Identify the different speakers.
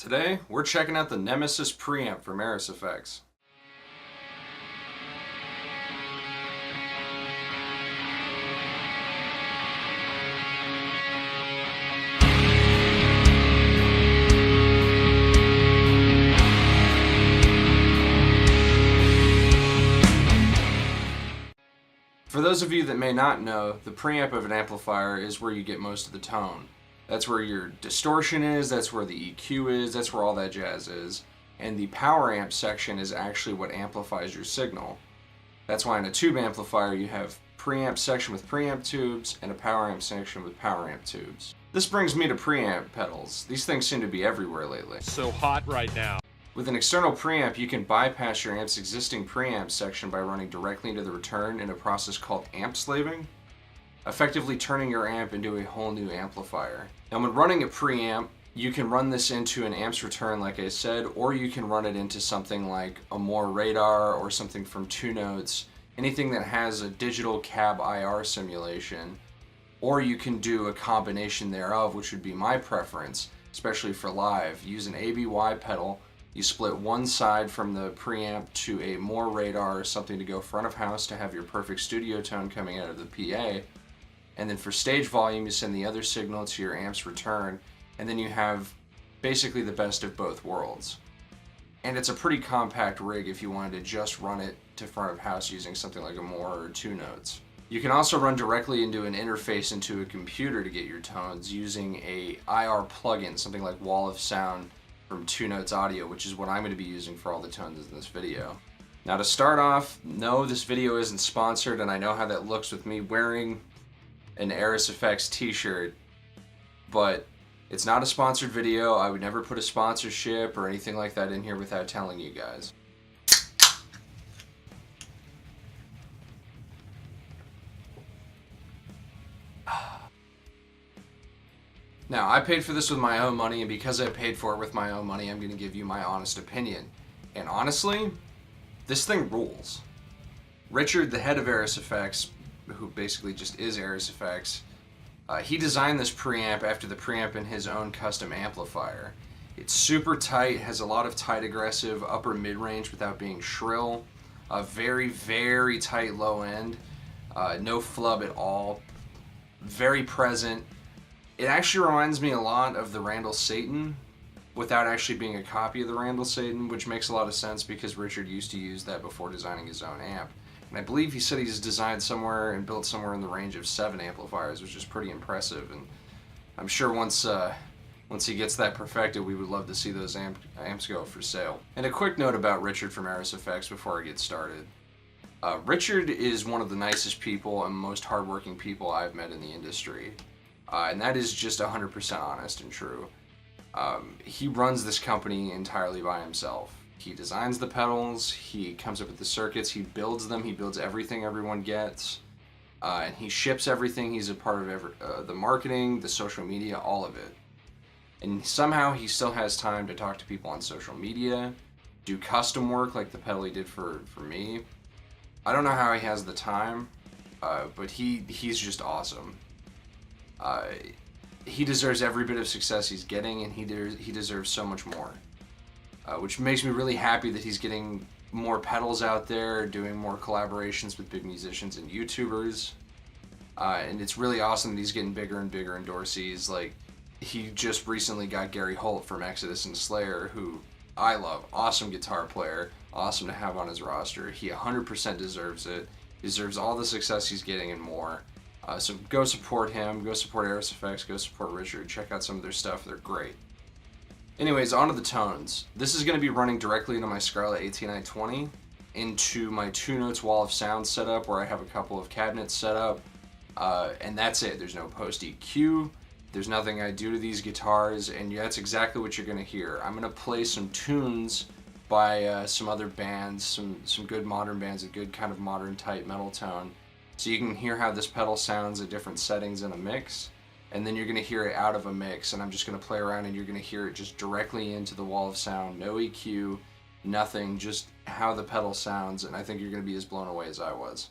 Speaker 1: Today, we're checking out the Nemesis Preamp from Airis Effects. For those of you that may not know, the preamp of an amplifier is where you get most of the tone. That's where your distortion is, that's where the EQ is, that's where all that jazz is. And the power amp section is actually what amplifies your signal. That's why in a tube amplifier you have preamp section with preamp tubes and a power amp section with power amp tubes. This brings me to preamp pedals. These things seem to be everywhere lately.
Speaker 2: So hot right now.
Speaker 1: With an external preamp, you can bypass your amp's existing preamp section by running directly into the return in a process called amp slaving, effectively turning your amp into a whole new amplifier. Now when running a preamp, you can run this into an amp's return like I said, or you can run it into something like a more radar or something from 2 Notes, anything that has a digital cab IR simulation, or you can do a combination thereof, which would be my preference, especially for live. Use an ABY pedal. You split one side from the preamp to a more radar or something to go front of house to have your perfect studio tone coming out of the PA. And then for stage volume, you send the other signal to your amp's return, and then you have basically the best of both worlds. And it's a pretty compact rig if you wanted to just run it to front of house using something like a More or 2 Notes. You can also run directly into an interface into a computer to get your tones using a IR plugin, something like Wall of Sound from 2 Notes Audio, which is what I'm going to be using for all the tones in this video. Now to start off, no, this video isn't sponsored, and I know how that looks with me wearing an Airis Effects t-shirt, but it's not a sponsored video. I would never put a sponsorship or anything like that in here without telling you guys. Now, I paid for this with my own money, and because I paid for it with my own money, I'm going to give you my honest opinion. And honestly, this thing rules. Richard, the head of Airis Effects, who basically just is Airis Effects, he designed this preamp after the preamp in his own custom amplifier. It's super tight, has a lot of tight aggressive upper mid-range without being shrill, a very, very tight low end, no flub at all, very present. It actually reminds me a lot of the Randall Satan without actually being a copy of the Randall Satan, which makes a lot of sense because Richard used to use that before designing his own amp. And I believe he said he's designed somewhere and built somewhere in the range of 7 amplifiers, which is pretty impressive. And I'm sure once he gets that perfected, we would love to see those amps go for sale. And a quick note about Richard from Airis Effects before I get started. Richard is one of the nicest people and most hardworking people I've met in the industry. And that is just 100% honest and true. He runs this company entirely by himself. He designs the pedals, he comes up with the circuits, he builds them, he builds everything everyone gets, and he ships everything. He's a part of the marketing, the social media, all of it. And somehow he still has time to talk to people on social media, do custom work like the pedal he did for me. I don't know how he has the time, but he's just awesome. He deserves every bit of success he's getting, and he deserves so much more. Which makes me really happy that he's getting more pedals out there, doing more collaborations with big musicians and YouTubers. And it's really awesome that he's getting bigger and bigger endorsees. Like, he just recently got Gary Holt from Exodus and Slayer, who I love. Awesome guitar player, awesome to have on his roster. He 100% deserves it. He deserves all the success he's getting and more. So go support him, go support Airis Effects, go support Richard, check out some of their stuff, they're great. Anyways, on to the tones. This is going to be running directly into my Scarlett 18920, into my 2 Notes Wall of Sound setup where I have a couple of cabinets set up, and that's it. There's no post EQ, there's nothing I do to these guitars, and that's exactly what you're going to hear. I'm going to play some tunes by some other bands, some good modern bands, a good kind of modern tight metal tone, so you can hear how this pedal sounds at different settings in a mix. And then you're going to hear it out of a mix, and I'm just going to play around and you're going to hear it just directly into the Wall of Sound, no EQ, nothing, just how the pedal sounds, and I think you're going to be as blown away as I was.